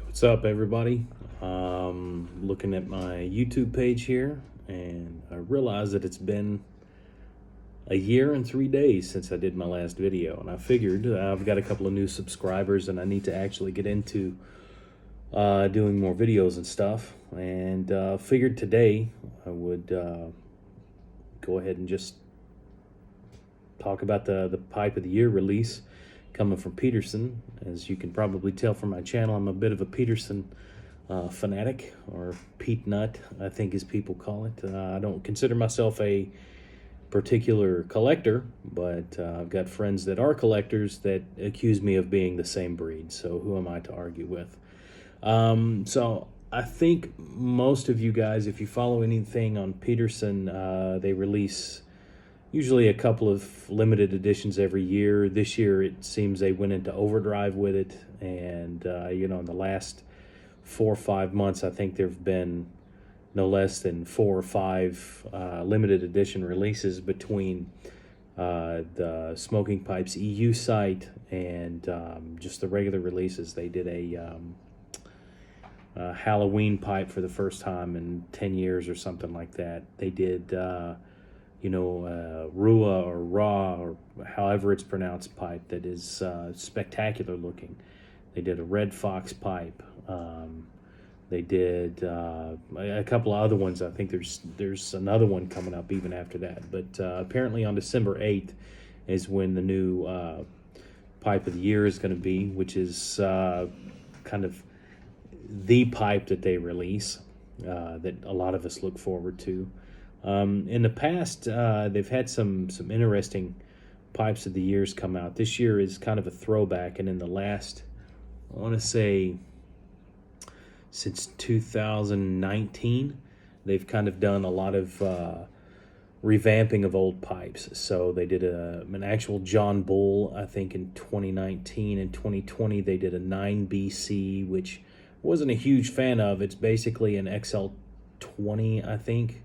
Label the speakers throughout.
Speaker 1: What's up, everybody? Looking at my YouTube page here, and I realized that it's been a year and 3 days since I did my last video, and I figured I've got a couple of new subscribers, and I need to actually get into doing more videos and stuff, and figured today I would go ahead and just talk about the Pipe of the Year release coming from Peterson. As you can probably tell from my channel, I'm a bit of a Peterson fanatic, or Pete Nut, I think as people call it. I don't consider myself a particular collector, but I've got friends that are collectors that accuse me of being the same breed, so who am I to argue with? So I think most of you guys, if you follow anything on Peterson, they release usually a couple of limited editions every year. This year, it seems they went into overdrive with it. And, in the last 4 or 5 months, I think there have been no less than 4 or 5 limited edition releases between the Smoking Pipes EU site and just the regular releases. They did a Halloween pipe for the first time in 10 years or something like that. They did Rua or Raw, or however it's pronounced, pipe that is spectacular looking. They did a Red Fox pipe. They did a couple of other ones. I think there's another one coming up even after that. But apparently on December 8th is when the new Pipe of the Year is going to be, which is kind of the pipe that they release that a lot of us look forward to. In the past, they've had some interesting Pipes of the Years come out. This year is kind of a throwback, and in the last, I want to say, since 2019, they've kind of done a lot of revamping of old pipes. So they did an actual John Bull, I think, in 2019. In 2020, they did a 9BC, which wasn't a huge fan of. It's basically an XL20, I think.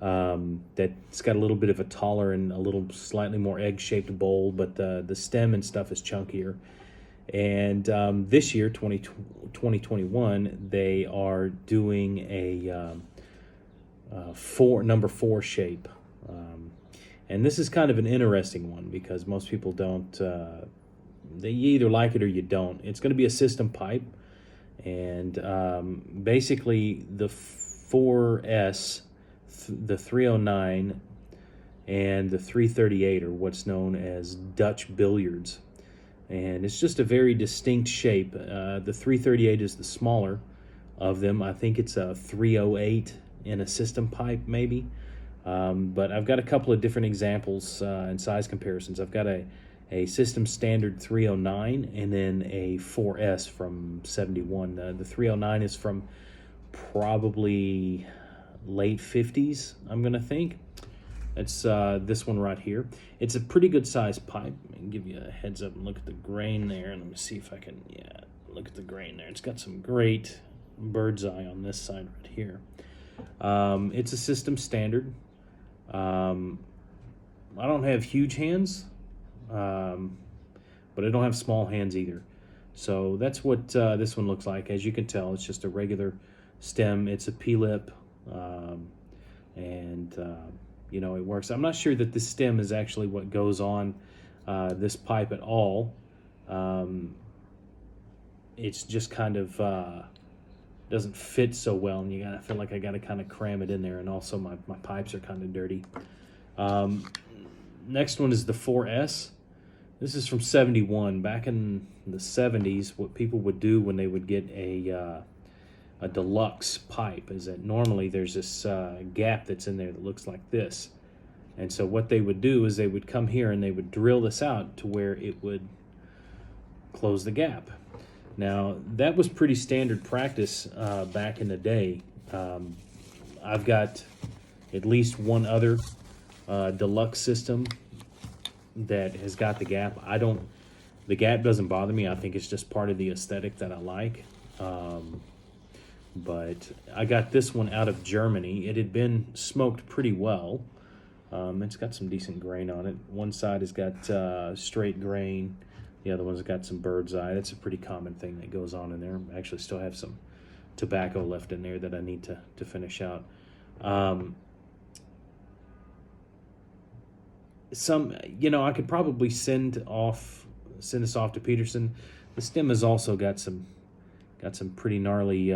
Speaker 1: That's got a little bit of a taller and a little slightly more egg-shaped bowl, but the stem and stuff is chunkier. And this year, 2021, they are doing a number 4 shape. And this is kind of an interesting one because most people don't, you either like it or you don't. It's going to be a system pipe. And basically the 4S, the 309 and the 338 are what's known as Dutch Billiards, and it's just a very distinct shape. The 338 is the smaller of them. I think it's a 308 in a system pipe maybe, but I've got a couple of different examples and size comparisons. I've got a system standard 309 and then a 4S from 71. The 309 is from probably late 50s, I'm gonna think. It's this one right here. It's a pretty good sized pipe. I can give you a heads up and look at the grain there, and let me see if I can, look at the grain there. It's got some great bird's eye on this side right here. It's a system standard. I don't have huge hands, but I don't have small hands either. So that's what this one looks like. As you can tell, it's just a regular stem. It's a P-lip. It works. I'm not sure that this stem is actually what goes on this pipe at all. It's just kind of doesn't fit so well, and I feel like I gotta kind of cram it in there, and also my pipes are kind of dirty. Next one is the 4S. This is from 71. Back in the 70s, what people would do when they would get a deluxe pipe is that normally there's this gap that's in there that looks like this. And so what they would do is they would come here and they would drill this out to where it would close the gap. Now, that was pretty standard practice back in the day. I've got at least one other deluxe system that has got the gap. The gap doesn't bother me. I think it's just part of the aesthetic that I like. But I got this one out of Germany. It had been smoked pretty well. It's got some decent grain on it. One side has got straight grain. The other one's got some bird's eye. That's a pretty common thing that goes on in there. I actually still have some tobacco left in there that I need to finish out. I could probably send this off to Peterson. The stem has also got some pretty gnarly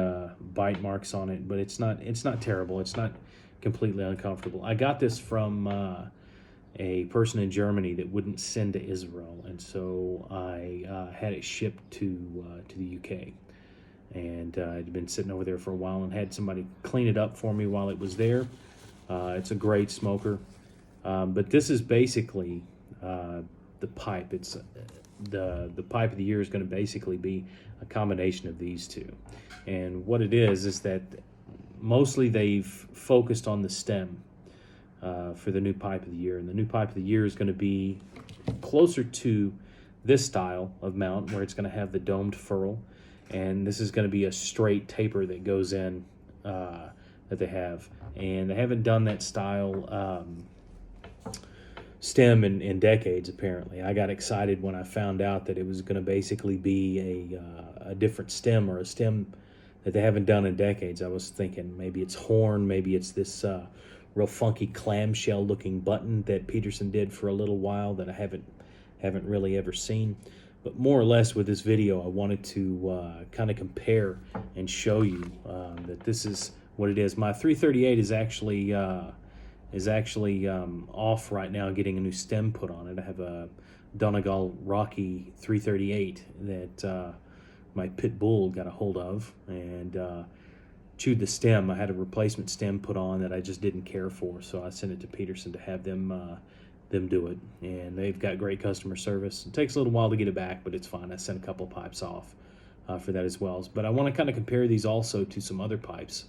Speaker 1: bite marks on it, but it's not terrible. It's not completely uncomfortable. I got this from a person in Germany that wouldn't send to Israel, and so I had it shipped to the UK. And I'd been sitting over there for a while and had somebody clean it up for me while it was there. It's a great smoker, but this is basically the pipe. It's the pipe of the year is going to basically be a combination of these two. And what it is that mostly they've focused on the stem for the new pipe of the year. And the new pipe of the year is going to be closer to this style of mount, where it's going to have the domed ferrule. And this is going to be a straight taper that goes in that they have. And they haven't done that style stem in decades, apparently. I got excited when I found out that it was going to basically be a different stem, or a stem that they haven't done in decades. I was thinking maybe it's horn, maybe it's this real funky clamshell looking button that Peterson did for a little while that I haven't really ever seen. But more or less with this video, I wanted to kind of compare and show you that this is what it is. My 338 is actually off right now, getting a new stem put on it. I have a Donegal Rocky 338 that my pit bull got a hold of and chewed the stem. I had a replacement stem put on that I just didn't care for, so I sent it to Peterson to have them do it, and they've got great customer service. It takes a little while to get it back, but it's fine. I sent a couple of pipes off for that as well. But I want to kind of compare these also to some other pipes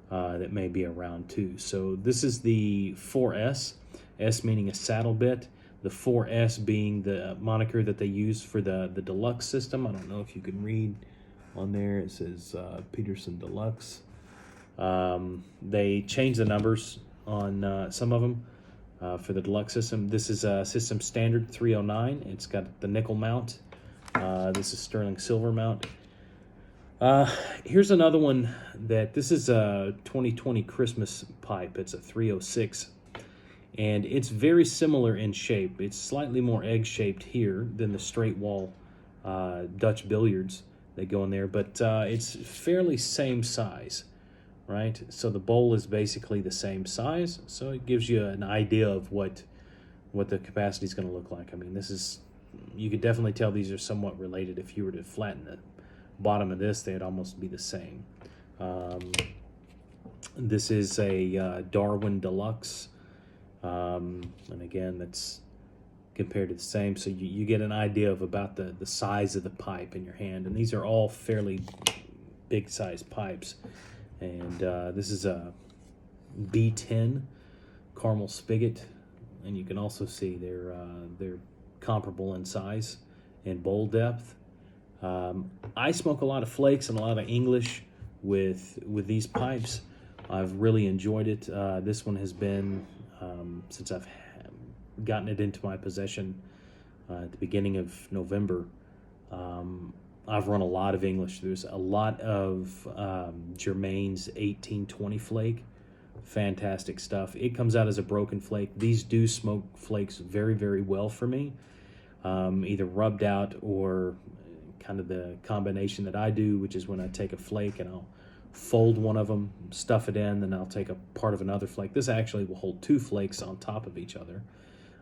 Speaker 1: that may be around too. So this is the 4S, S meaning a saddle bit, the 4S being the moniker that they use for the deluxe system. I don't know if you can read on there. It says Peterson Deluxe. They changed the numbers on some of them. For the deluxe system. This is a system standard 309. It's got the nickel mount. This is sterling silver mount. Here's another one this is a 2020 Christmas pipe. It's a 306, and it's very similar in shape. It's slightly more egg-shaped here than the straight wall Dutch Billiards that go in there, but it's fairly same size. Right, so the bowl is basically the same size, so it gives you an idea of what the capacity is going to look like. I mean, you could definitely tell these are somewhat related. If you were to flatten the bottom of this, they'd almost be the same. This is a Darwin Deluxe, and again, that's compared to the same, so you get an idea of about the size of the pipe in your hand, and these are all fairly big size pipes. And this is a B10 caramel spigot, and you can also see they're comparable in size and bowl depth. I smoke a lot of flakes and a lot of English with these pipes. I've really enjoyed it. This one has been since I've gotten it into my possession at the beginning of November. I've run a lot of English. There's a lot of Germain's 1820 flake. Fantastic stuff. It comes out as a broken flake. These do smoke flakes very, very well for me. Either rubbed out or kind of the combination that I do, which is when I take a flake and I'll fold one of them, stuff it in, then I'll take a part of another flake. This actually will hold two flakes on top of each other.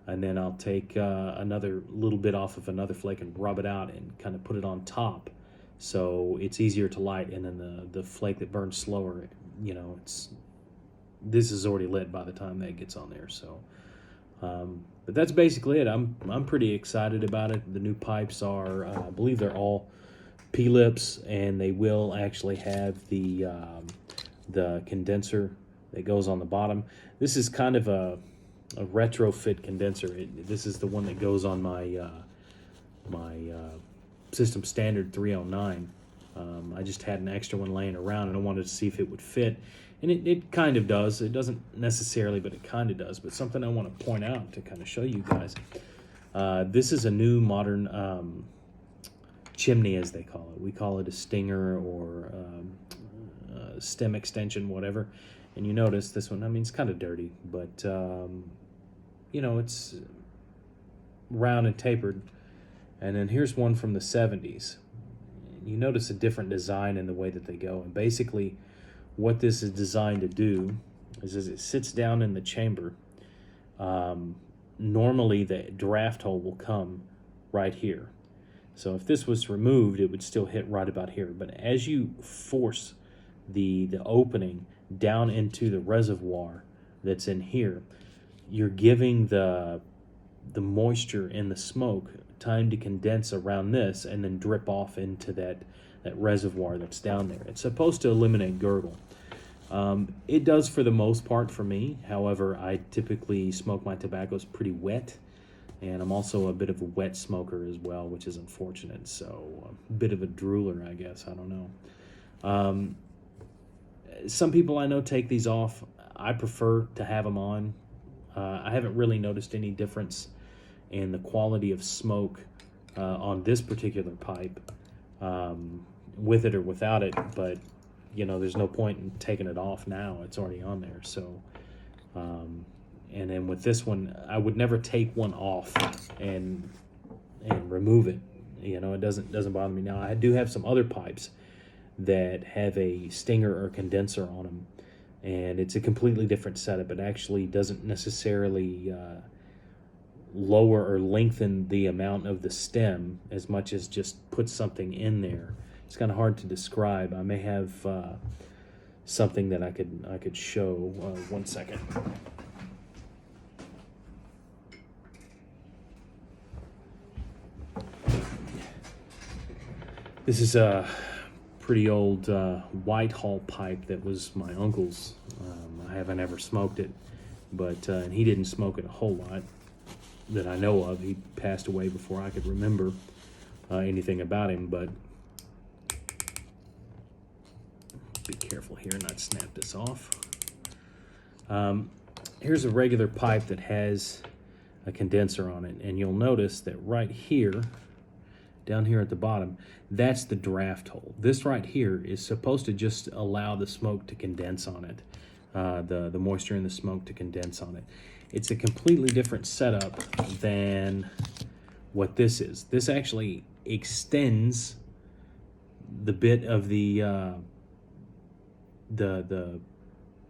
Speaker 1: And then I'll take another little bit off of another flake and rub it out and kind of put it on top, so it's easier to light. And then the flake that burns slower, this is already lit by the time that gets on there. So, but that's basically it. I'm pretty excited about it. The new pipes are, I believe they're all P-lips, and they will actually have the condenser that goes on the bottom. This is kind of a retrofit condenser. This is the one that goes on my system standard 309. I just had an extra one laying around, and I wanted to see if it would fit, and it kind of does. It doesn't necessarily, but it kind of does. But something I want to point out to kind of show you guys, this is a new modern chimney, as they call it. We call it a stinger or stem extension, whatever. And you notice this one, I mean, it's kind of dirty, but, you know, it's round and tapered. And then here's one from the 70s. You notice a different design in the way that they go. And basically, what this is designed to do is as it sits down in the chamber, normally the draft hole will come right here. So if this was removed, it would still hit right about here. But as you force the opening down into the reservoir that's in here, you're giving the moisture in the smoke time to condense around this and then drip off into that reservoir that's down there. It's supposed to eliminate gurgle. It does for the most part for me. However, I typically smoke my tobaccos pretty wet, and I'm also a bit of a wet smoker as well, which is unfortunate. So a bit of a drooler, I guess. I don't know. Some people I know take these off. I prefer to have them on. I haven't really noticed any difference in the quality of smoke on this particular pipe, with it or without it, but you know, there's no point in taking it off now. It's already on there. So and then with this one, I would never take one off and remove it. You know, it doesn't bother me. Now I do have some other pipes that have a stinger or condenser on them, and it's a completely different setup. It actually doesn't necessarily lower or lengthen the amount of the stem as much as just put something in there. It's kind of hard to describe. I may have something that I could show. 1 second. This is a pretty old Whitehall pipe that was my uncle's. I haven't ever smoked it, but and he didn't smoke it a whole lot that I know of. He passed away before I could remember anything about him, but be careful here, not snap this off. Here's a regular pipe that has a condenser on it, and you'll notice that right here, down here at the bottom, that's the draft hole. This right here is supposed to just allow the smoke to condense on it, the moisture in the smoke to condense on it. It's a completely different setup than what this is. This actually extends the bit of the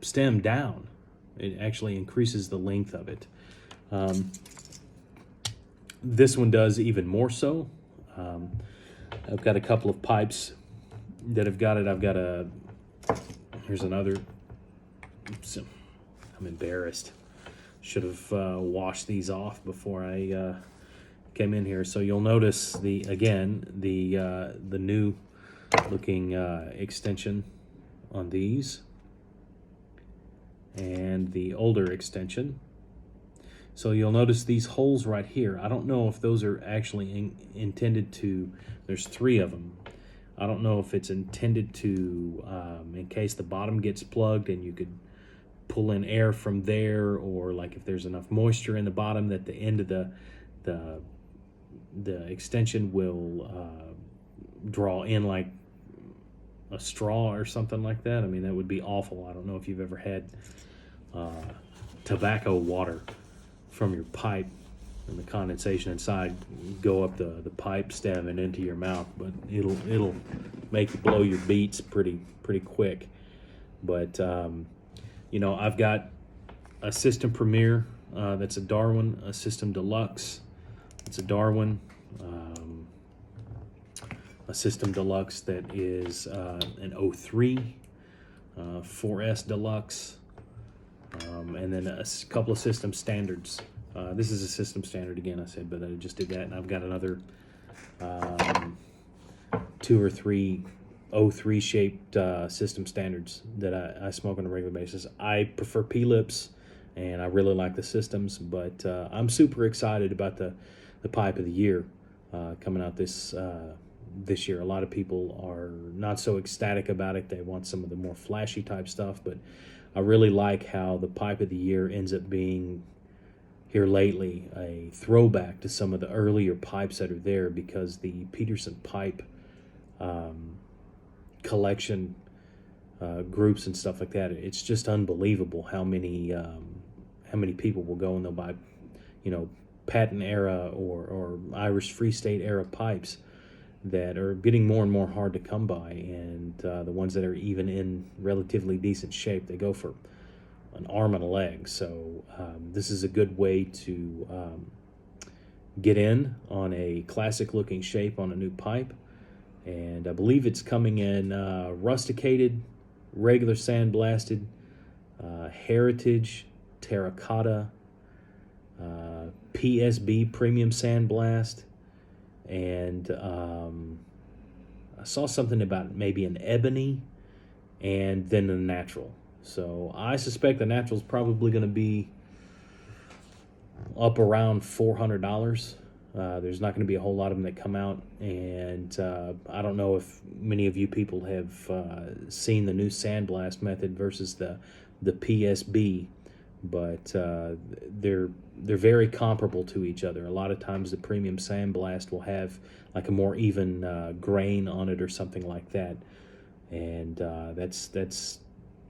Speaker 1: stem down. It actually increases the length of it. This one does even more so. I've got a couple of pipes that have got it. I've got here's another. Oops, I'm embarrassed. Should have washed these off before I came in here. So you'll notice the new looking extension on these, and the older extension. So you'll notice these holes right here. I don't know if those are actually intended to, there's 3 of them. I don't know if it's intended to, in case the bottom gets plugged and you could pull in air from there, or like if there's enough moisture in the bottom that the end of the extension will draw in like a straw or something like that. I mean, that would be awful. I don't know if you've ever had tobacco water from your pipe and the condensation inside go up the pipe stem and into your mouth, but it'll make you blow your beats pretty quick. But you know, I've got a System Premier that's a Darwin, a System Deluxe, it's a Darwin, a System Deluxe that is an 03, 4S Deluxe, and then a couple of System Standards. This is a System Standard again, I said, but I just did that, and I've got another 2 or 3 03 shaped System Standards that I smoke on a regular basis. I prefer P-Lips, and I really like the systems, but I'm super excited about the pipe of the year coming out this year. A lot of people are not so ecstatic about it. They want some of the more flashy type stuff, but I really like how the pipe of the year ends up being here lately a throwback to some of the earlier pipes that are there, because the Peterson pipe collection groups and stuff like that, it's just unbelievable how many people will go and they'll buy, patent era or Irish Free State era pipes that are getting more and more hard to come by, and the ones that are even in relatively decent shape, they go for an arm and a leg. So this is a good way to get in on a classic looking shape on a new pipe. And I believe it's coming in rusticated, regular sandblasted, heritage, terracotta, PSB premium sandblast, and I saw something about maybe an ebony and then a natural. So I suspect the natural is probably going to be up around $400. There's not going to be a whole lot of them that come out, and I don't know if many of you people have seen the new sandblast method versus the PSB, but they're very comparable to each other. A lot of times the premium sandblast will have like a more even grain on it or something like that, and that's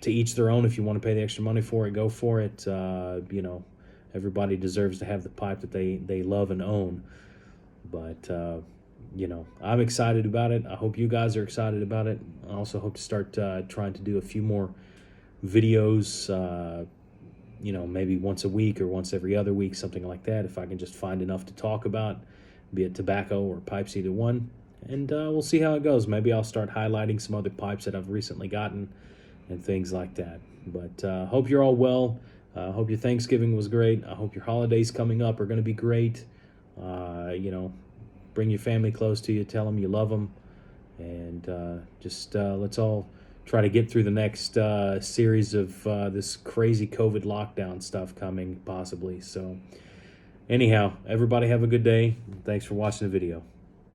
Speaker 1: to each their own. If you want to pay the extra money for it, go for it. Everybody deserves to have the pipe that they love and own. But, I'm excited about it. I hope you guys are excited about it. I also hope to start trying to do a few more videos, maybe once a week or once every other week, something like that, if I can just find enough to talk about, be it tobacco or pipes, either one. And we'll see how it goes. Maybe I'll start highlighting some other pipes that I've recently gotten and things like that. But hope you're all well. I hope your Thanksgiving was great. I hope your holidays coming up are going to be great. Bring your family close to you. Tell them you love them. And let's all try to get through the next series of this crazy COVID lockdown stuff coming, possibly. So anyhow, everybody have a good day. Thanks for watching the video.